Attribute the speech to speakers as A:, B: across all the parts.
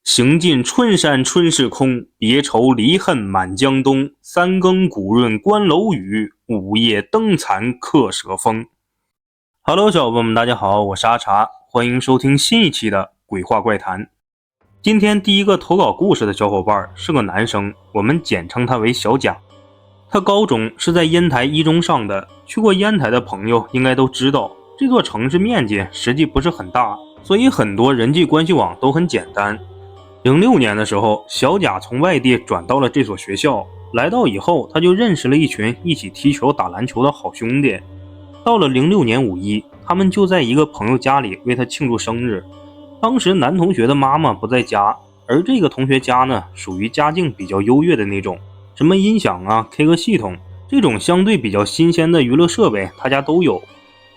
A: 行尽春山春事空，别愁离恨满江东。三更古润关楼雨，午夜灯残客舍风。Hello， 小伙伴们，大家好，我是阿茶，欢迎收听新一期的鬼话怪谈。今天第一个投稿故事的小伙伴是个男生，我们简称他为小贾。他高中是在烟台一中上的，去过烟台的朋友应该都知道，这座城市面积实际不是很大，所以很多人际关系网都很简单。06年的时候，小贾从外地转到了这所学校，来到以后他就认识了一群一起踢球打篮球的好兄弟。到了06年5·1，他们就在一个朋友家里为他庆祝生日。当时男同学的妈妈不在家，而这个同学家呢属于家境比较优越的那种，什么音响啊 K 歌系统这种相对比较新鲜的娱乐设备他家都有。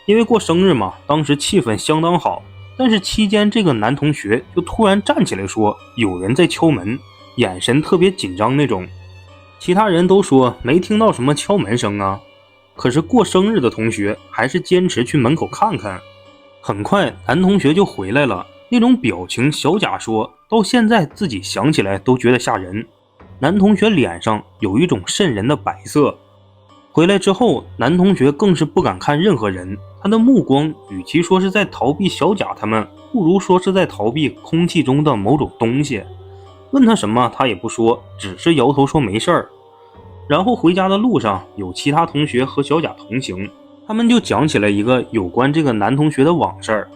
A: 因为过生日嘛，当时气氛相当好，但是期间这个男同学就突然站起来说有人在敲门，眼神特别紧张那种。其他人都说没听到什么敲门声啊，可是过生日的同学还是坚持去门口看看。很快男同学就回来了，那种表情小贾说到现在自己想起来都觉得吓人。男同学脸上有一种瘆人的白色。回来之后，男同学更是不敢看任何人，他的目光与其说是在逃避小贾他们，不如说是在逃避空气中的某种东西。问他什么他也不说，只是摇头说没事儿。然后回家的路上有其他同学和小贾同行，他们就讲起了一个有关这个男同学的往事。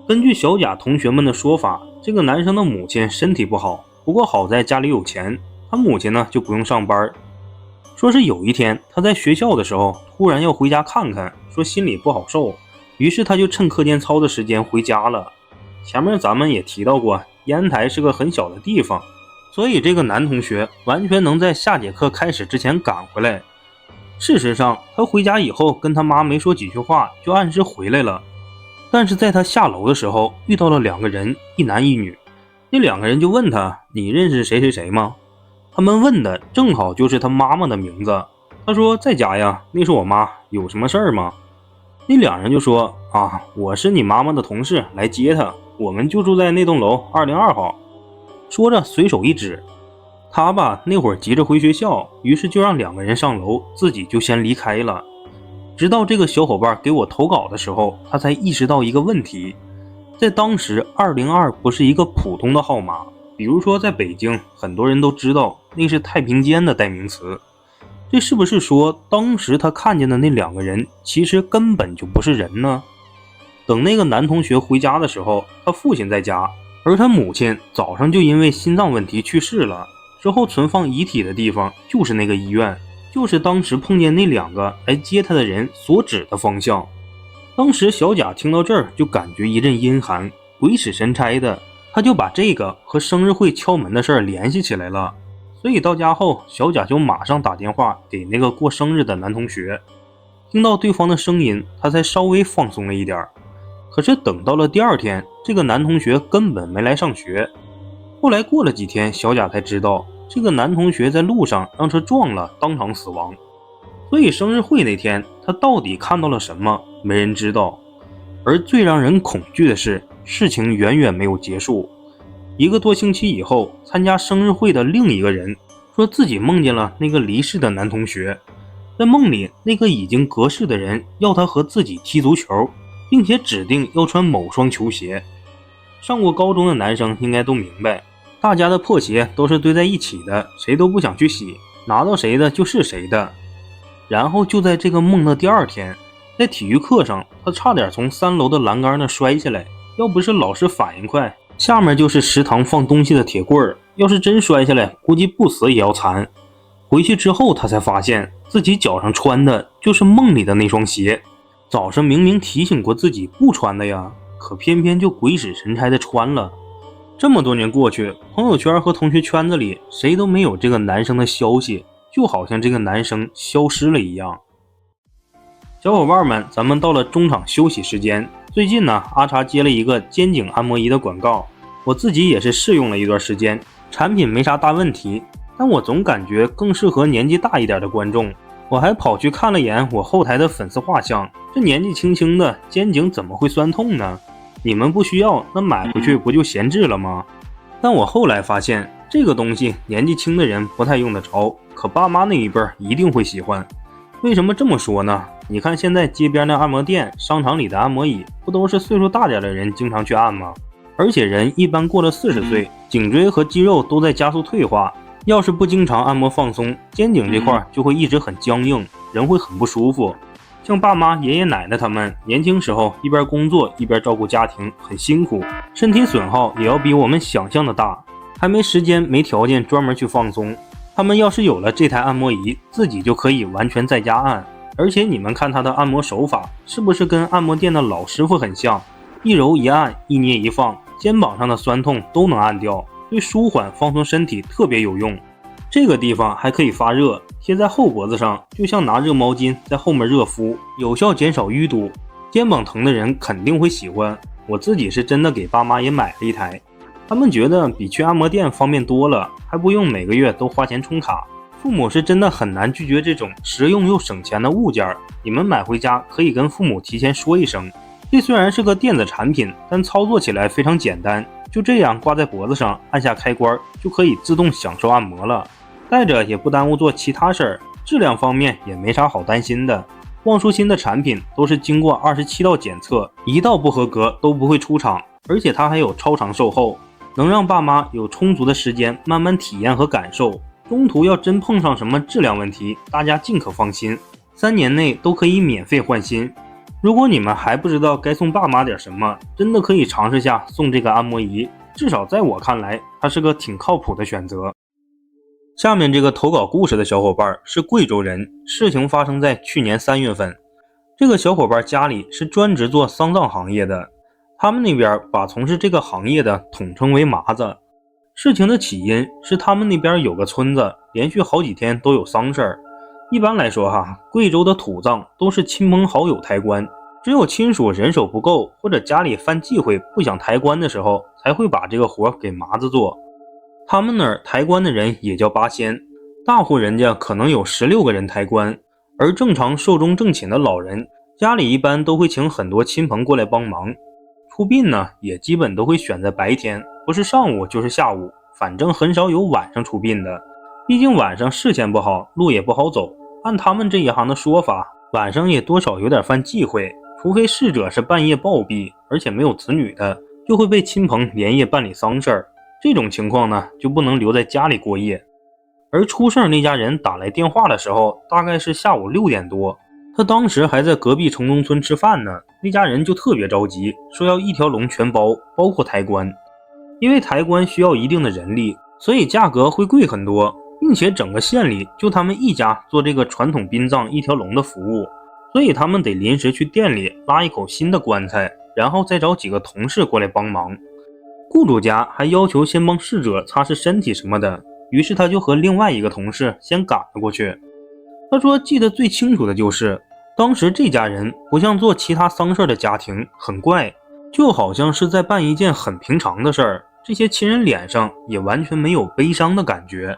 A: 根据小贾同学们的说法，这个男生的母亲身体不好，不过好在家里有钱，他母亲呢就不用上班。说是有一天他在学校的时候突然要回家看看，说心里不好受，于是他就趁课间操的时间回家了。前面咱们也提到过，烟台是个很小的地方，所以这个男同学完全能在下节课开始之前赶回来。事实上他回家以后跟他妈没说几句话就按时回来了，但是在他下楼的时候遇到了两个人，一男一女。那两个人就问他，你认识谁谁谁吗？他们问的正好就是他妈妈的名字。他说在家呀，那是我妈，有什么事儿吗？那两人就说啊，我是你妈妈的同事，来接她，我们就住在那栋楼202号。说着随手一指。他吧那会儿急着回学校，于是就让两个人上楼，自己就先离开了。直到这个小伙伴给我投稿的时候，他才意识到一个问题，在当时202不是一个普通的号码，比如说在北京很多人都知道那是太平间的代名词。这是不是说当时他看见的那两个人其实根本就不是人呢？等那个男同学回家的时候，他父亲在家，而他母亲早上就因为心脏问题去世了，之后存放遗体的地方就是那个医院，就是当时碰见那两个来接他的人所指的方向。当时小贾听到这儿就感觉一阵阴寒，鬼使神差的，他就把这个和生日会敲门的事儿联系起来了。所以到家后，小贾就马上打电话给那个过生日的男同学，听到对方的声音，他才稍微放松了一点。可是等到了第二天，这个男同学根本没来上学。后来过了几天，小贾才知道这个男同学在路上让车撞了，当场死亡。所以生日会那天他到底看到了什么，没人知道。而最让人恐惧的是，事情远远没有结束。1个多星期以后，参加生日会的另一个人说自己梦见了那个离世的男同学。在梦里，那个已经隔世的人要他和自己踢足球，并且指定要穿某双球鞋。上过高中的男生应该都明白，大家的破鞋都是堆在一起的，谁都不想去洗，拿到谁的就是谁的。然后就在这个梦的第二天，在体育课上，他差点从3楼的栏杆那摔下来，要不是老师反应快，下面就是食堂放东西的铁棍，要是真摔下来，估计不死也要残。回去之后他才发现自己脚上穿的就是梦里的那双鞋，早上明明提醒过自己不穿的呀，可偏偏就鬼使神差的穿了。这么多年过去，朋友圈和同学圈子里谁都没有这个男生的消息，就好像这个男生消失了一样。小伙伴们，咱们到了中场休息时间。最近呢，阿茶接了一个肩颈按摩仪的广告，我自己也是试用了一段时间，产品没啥大问题，但我总感觉更适合年纪大一点的观众。我还跑去看了眼我后台的粉丝画像，这年纪轻轻的肩颈怎么会酸痛呢？你们不需要，那买回去不就闲置了吗？但我后来发现，这个东西年纪轻的人不太用得着，可爸妈那一辈一定会喜欢。为什么这么说呢？你看现在街边的按摩店、商场里的按摩椅，不都是岁数大点的人经常去按吗？而且人一般过了40岁，颈椎和肌肉都在加速退化，要是不经常按摩放松，肩颈这块就会一直很僵硬，人会很不舒服。像爸妈、爷爷奶奶他们年轻时候一边工作一边照顾家庭，很辛苦，身体损耗也要比我们想象的大，还没时间没条件专门去放松。他们要是有了这台按摩仪，自己就可以完全在家按。而且你们看他的按摩手法，是不是跟按摩店的老师傅很像？一揉一按，一捏一放，肩膀上的酸痛都能按掉，对舒缓放松身体特别有用。这个地方还可以发热，贴在后脖子上，就像拿热毛巾在后面热敷，有效减少淤堵。肩膀疼的人肯定会喜欢，我自己是真的给爸妈也买了一台，他们觉得比去按摩店方便多了，还不用每个月都花钱充卡。父母是真的很难拒绝这种实用又省钱的物件，你们买回家可以跟父母提前说一声。这虽然是个电子产品，但操作起来非常简单，就这样挂在脖子上，按下开关就可以自动享受按摩了。带着也不耽误做其他事儿，质量方面也没啥好担心的。望舒心的产品都是经过27道检测，一道不合格都不会出厂，而且它还有超长售后，能让爸妈有充足的时间慢慢体验和感受。中途要真碰上什么质量问题，大家尽可放心，3年内都可以免费换新。如果你们还不知道该送爸妈点什么，真的可以尝试下送这个按摩仪，至少在我看来，它是个挺靠谱的选择。下面这个投稿故事的小伙伴是贵州人，事情发生在去年3月份。这个小伙伴家里是专职做丧葬行业的，他们那边把从事这个行业的统称为麻子。事情的起因是他们那边有个村子连续好几天都有丧事儿。一般来说贵州的土葬都是亲朋好友抬棺，只有亲属人手不够或者家里犯忌讳不想抬棺的时候，才会把这个活给麻子做。他们那儿抬棺的人也叫八仙，大户人家可能有16个人抬棺，而正常寿终正寝的老人，家里一般都会请很多亲朋过来帮忙。出殡呢，也基本都会选在白天，不是上午就是下午，反正很少有晚上出殡的。毕竟晚上视线不好，路也不好走。按他们这一行的说法，晚上也多少有点犯忌讳，除非逝者是半夜暴毙，而且没有子女的，就会被亲朋连夜办理丧事儿。这种情况呢，就不能留在家里过夜。而出事那家人打来电话的时候，大概是下午6点多，他当时还在隔壁城中村吃饭呢。那家人就特别着急，说要一条龙全包，包括抬棺。因为抬棺需要一定的人力，所以价格会贵很多，并且整个县里就他们一家做这个传统殡葬一条龙的服务，所以他们得临时去店里拉一口新的棺材，然后再找几个同事过来帮忙。雇主家还要求先帮逝者擦拭身体什么的，于是他就和另外一个同事先赶了过去。他说记得最清楚的就是当时这家人不像做其他丧事的家庭，很怪，就好像是在办一件很平常的事儿，这些亲人脸上也完全没有悲伤的感觉，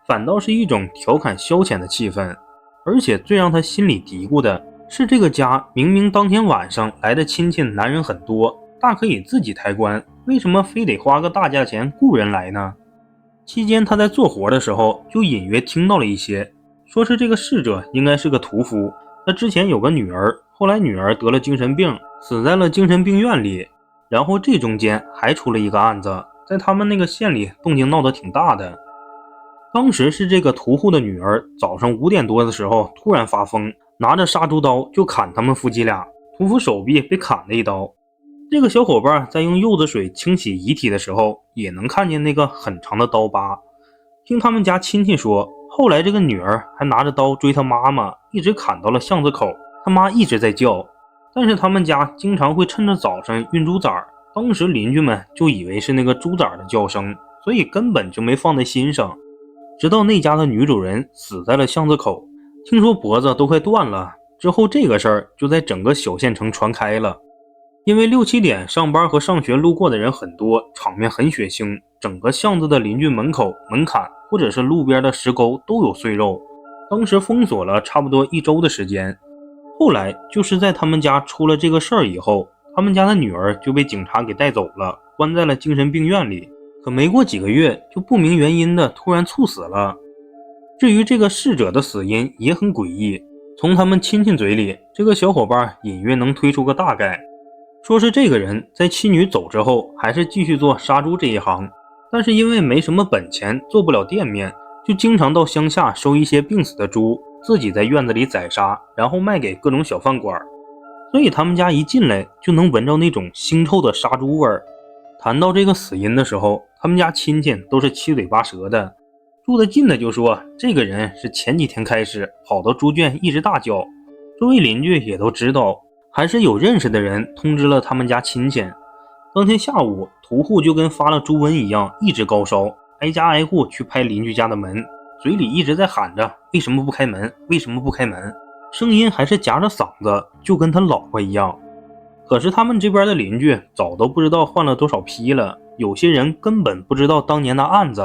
A: 反倒是一种调侃消遣的气氛。而且最让他心里嘀咕的是，这个家明明当天晚上来的亲戚男人很多，大可以自己抬棺，为什么非得花个大价钱雇人来呢？期间他在做活的时候就隐约听到了一些，说是这个逝者应该是个屠夫，他之前有个女儿，后来女儿得了精神病，死在了精神病院里。然后这中间还出了一个案子，在他们那个县里动静闹得挺大的。当时是这个屠户的女儿早上5点多的时候突然发疯，拿着杀猪刀就砍他们夫妻俩，屠夫手臂被砍了一刀。这个小伙伴在用柚子水清洗遗体的时候，也能看见那个很长的刀疤。听他们家亲戚说，后来这个女儿还拿着刀追她妈妈，一直砍到了巷子口，她妈一直在叫。但是他们家经常会趁着早上运猪崽，当时邻居们就以为是那个猪崽的叫声，所以根本就没放在心上。直到那家的女主人死在了巷子口，听说脖子都快断了之后，这个事儿就在整个小县城传开了。因为6、7点上班和上学路过的人很多，场面很血腥，整个巷子的邻居门口、门槛或者是路边的石沟都有碎肉。当时封锁了差不多1周的时间。后来就是在他们家出了这个事儿以后，他们家的女儿就被警察给带走了，关在了精神病院里。可没过几个月就不明原因的突然猝死了。至于这个逝者的死因也很诡异，从他们亲戚嘴里，这个小伙伴隐约能推出个大概，说是这个人在妻女走之后还是继续做杀猪这一行，但是因为没什么本钱，做不了店面，就经常到乡下收一些病死的猪，自己在院子里宰杀，然后卖给各种小饭馆。所以他们家一进来就能闻着那种腥臭的杀猪味儿。谈到这个死因的时候，他们家亲戚都是七嘴八舌的，住得近的就说这个人是前几天开始跑到猪圈一直大叫，周围邻居也都知道，还是有认识的人通知了他们家亲戚。当天下午，屠户就跟发了猪瘟一样，一直高烧，挨家挨户去拍邻居家的门，嘴里一直在喊着为什么不开门，为什么不开门，声音还是夹着嗓子，就跟他老婆一样。可是他们这边的邻居早都不知道换了多少批了，有些人根本不知道当年的案子，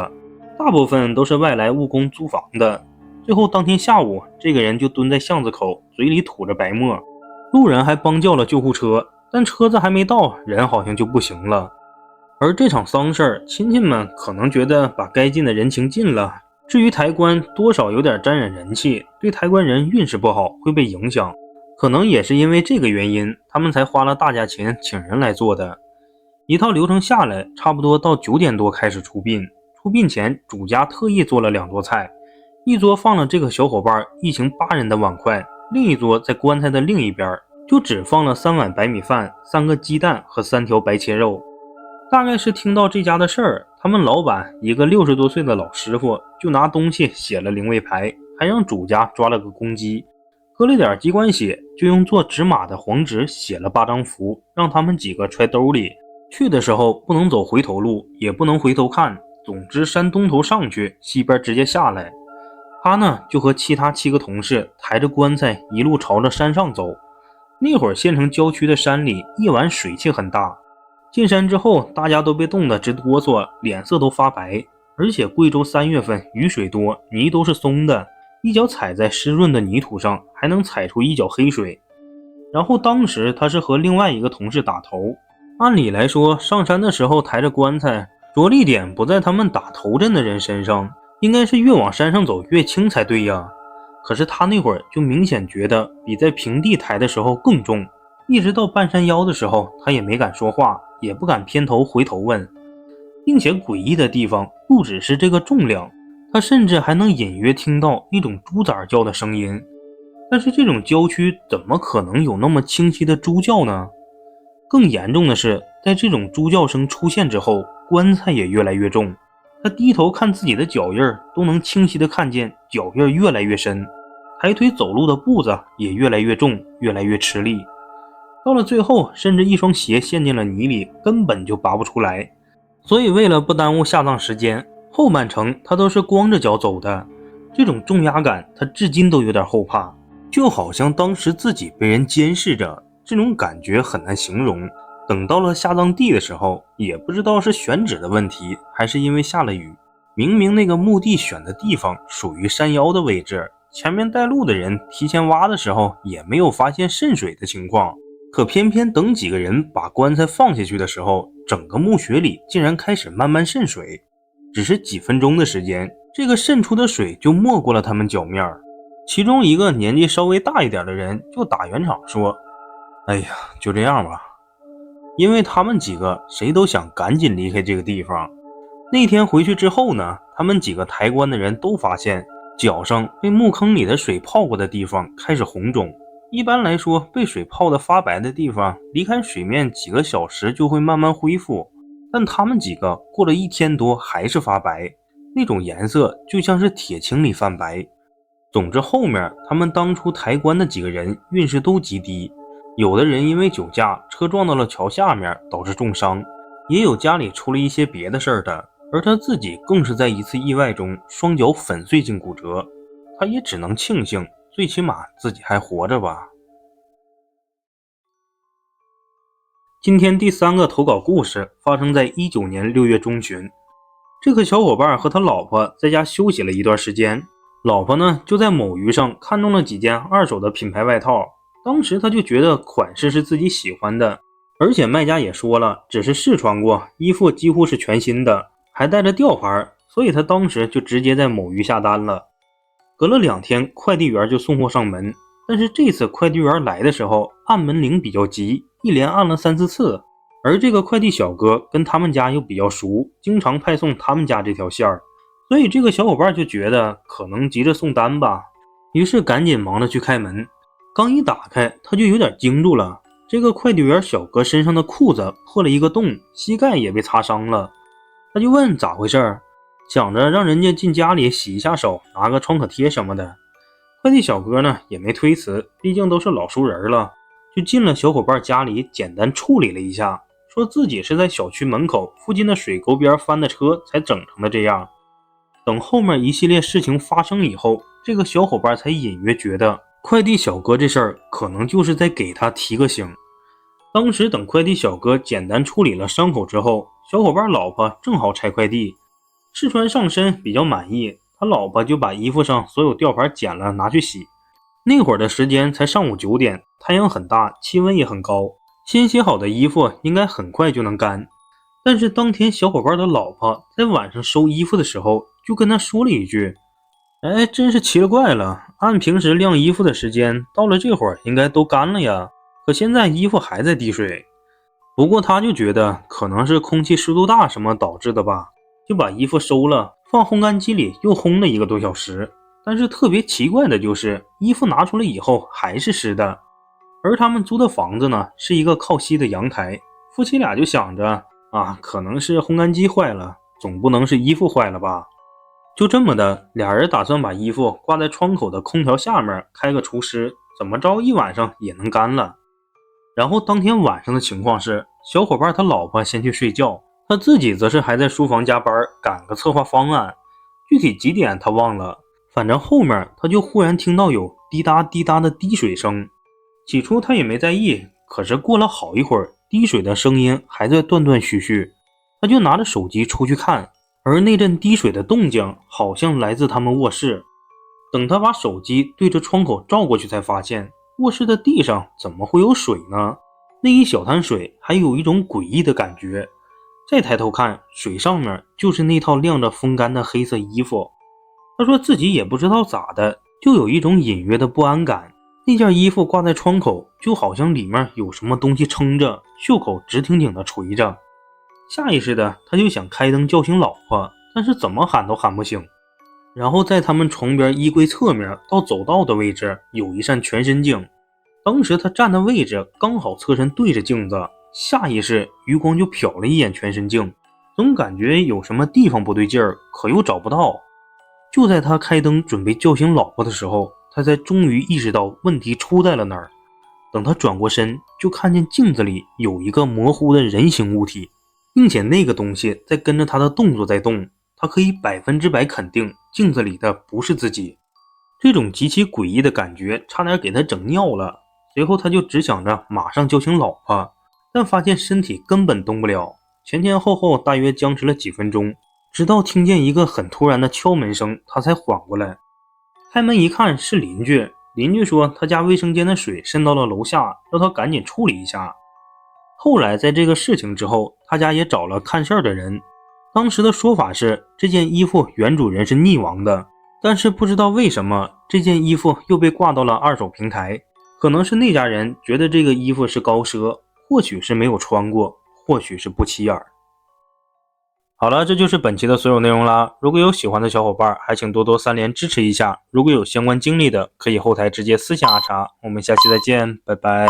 A: 大部分都是外来务工租房的。最后当天下午，这个人就蹲在巷子口，嘴里吐着白沫，路人还帮叫了救护车，但车子还没到，人好像就不行了。而这场丧事，亲戚们可能觉得把该尽的人情尽了，至于抬棺多少有点沾染人气，对抬棺人运势不好会被影响，可能也是因为这个原因，他们才花了大价钱请人来做的。一套流程下来，差不多到9点多开始出殡。出殡前，主家特意做了2桌菜，一桌放了这个小伙伴一行8人的碗筷，另一桌在棺材的另一边就只放了3碗白米饭、3个鸡蛋和3条白切肉。大概是听到这家的事儿，他们老板一个60多岁的老师傅就拿东西写了灵位牌，还让主家抓了个公鸡，喝了点鸡冠血，就用做纸马的黄纸写了8张符，让他们几个揣兜里。去的时候不能走回头路，也不能回头看，总之山东头上去，西边直接下来。他呢就和其他7个同事抬着棺材一路朝着山上走。那会儿县城郊区的山里夜晚水汽很大，进山之后大家都被冻得直哆嗦，脸色都发白。而且贵州3月份雨水多，泥都是松的，一脚踩在湿润的泥土上还能踩出一脚黑水。然后当时他是和另外一个同事打头，按理来说上山的时候抬着棺材，着力点不在他们打头阵的人身上，应该是越往山上走越轻才对呀。可是他那会儿就明显觉得比在平地抬的时候更重，一直到半山腰的时候他也没敢说话，也不敢偏头回头问。并且诡异的地方不只是这个重量，他甚至还能隐约听到一种猪崽叫的声音。但是这种郊区怎么可能有那么清晰的猪叫呢？更严重的是，在这种猪叫声出现之后，棺材也越来越重。他低头看自己的脚印都能清晰地看见脚印越来越深，抬腿走路的步子也越来越重，越来越吃力。到了最后，甚至一双鞋陷进了泥里，根本就拔不出来。所以为了不耽误下葬时间，后半程他都是光着脚走的。这种重压感他至今都有点后怕，就好像当时自己被人监视着，这种感觉很难形容。等到了下葬地的时候，也不知道是选址的问题，还是因为下了雨，明明那个墓地选的地方属于山腰的位置，前面带路的人提前挖的时候也没有发现渗水的情况，可偏偏等几个人把棺材放下去的时候，整个墓穴里竟然开始慢慢渗水。只是几分钟的时间，这个渗出的水就没过了他们脚面。其中一个年纪稍微大一点的人就打圆场说，哎呀，就这样吧。因为他们几个谁都想赶紧离开这个地方。那天回去之后呢，他们几个抬棺的人都发现脚上被墓坑里的水泡过的地方开始红肿。一般来说，被水泡的发白的地方离开水面几个小时就会慢慢恢复，但他们几个过了1天多还是发白，那种颜色就像是铁青里泛白。总之后面他们当初抬棺的几个人运势都极低，有的人因为酒驾车撞到了桥下面导致重伤，也有家里出了一些别的事儿的，而他自己更是在一次意外中双脚粉碎性骨折。他也只能庆幸最起码自己还活着吧。今天第3个投稿故事发生在19年6月中旬。这个小伙伴和他老婆在家休息了一段时间，老婆呢就在某鱼上看中了几件2手的品牌外套，当时他就觉得款式是自己喜欢的，而且卖家也说了只是试穿过，衣服几乎是全新的，还带着吊牌，所以他当时就直接在某鱼下单了。隔了2天，快递员就送货上门，但是这次快递员来的时候按门铃比较急，一连按了3、4次。而这个快递小哥跟他们家又比较熟，经常派送他们家这条线儿，所以这个小伙伴就觉得可能急着送单吧，于是赶紧忙着去开门。刚一打开，他就有点惊住了，这个快递员小哥身上的裤子破了一个洞，膝盖也被擦伤了。他就问咋回事，想着让人家进家里洗一下手，拿个创可贴什么的。快递小哥呢也没推辞，毕竟都是老熟人了，就进了小伙伴家里简单处理了一下，说自己是在小区门口附近的水沟边翻的车才整成的这样。等后面一系列事情发生以后，这个小伙伴才隐约觉得快递小哥这事儿可能就是在给他提个醒。当时等快递小哥简单处理了伤口之后，小伙伴老婆正好拆快递，试穿上身比较满意，他老婆就把衣服上所有吊牌剪了拿去洗。那会儿的时间才上午9点，太阳很大，气温也很高，新洗好的衣服应该很快就能干。但是当天小伙伴的老婆在晚上收衣服的时候就跟他说了一句，真是奇了怪了，按平时晾衣服的时间，到了这会儿应该都干了呀，可现在衣服还在滴水。不过他就觉得可能是空气湿度大什么导致的吧，就把衣服收了，放烘干机里又烘了1个多小时。但是特别奇怪的就是衣服拿出来以后还是湿的。而他们租的房子呢是一个靠西的阳台，夫妻俩就想着可能是烘干机坏了，总不能是衣服坏了吧。就这么的，俩人打算把衣服挂在窗口的空调下面开个除湿，怎么着一晚上也能干了。然后当天晚上的情况是，小伙伴他老婆先去睡觉，他自己则是还在书房加班赶个策划方案，具体几点他忘了，反正后面他就忽然听到有滴答滴答的滴水声。起初他也没在意，可是过了好一会儿，滴水的声音还在断断续续，他就拿着手机出去看，而那阵滴水的动静好像来自他们卧室。等他把手机对着窗口照过去，才发现卧室的地上怎么会有水呢？那一小滩水还有一种诡异的感觉。再抬头看，水上面就是那套晾着风干的黑色衣服。他说自己也不知道咋的，就有一种隐约的不安感。那件衣服挂在窗口，就好像里面有什么东西撑着，袖口直挺挺的垂着。下意识的他就想开灯叫醒老婆，但是怎么喊都喊不醒。然后在他们床边衣柜侧面到走道的位置有一扇全身镜，当时他站的位置刚好侧身对着镜子，下意识余光就瞟了一眼全身镜，总感觉有什么地方不对劲儿，可又找不到。就在他开灯准备叫醒老婆的时候，他才终于意识到问题出在了哪儿。等他转过身，就看见镜子里有一个模糊的人形物体，并且那个东西在跟着他的动作在动，他可以100%肯定镜子里的不是自己。这种极其诡异的感觉差点给他整尿了。随后他就只想着马上叫醒老婆，但发现身体根本动不了，前前后后大约僵持了几分钟，直到听见一个很突然的敲门声，他才缓过来。开门一看是邻居，邻居说他家卫生间的水渗到了楼下，让他赶紧处理一下。后来在这个事情之后，他家也找了看事儿的人，当时的说法是这件衣服原主人是溺亡的，但是不知道为什么这件衣服又被挂到了二手平台，可能是那家人觉得这个衣服是高奢，或许是没有穿过，或许是不起眼。好了，这就是本期的所有内容啦。如果有喜欢的小伙伴，还请多多3连支持一下。如果有相关经历的，可以后台直接私信阿茶。我们下期再见，拜拜。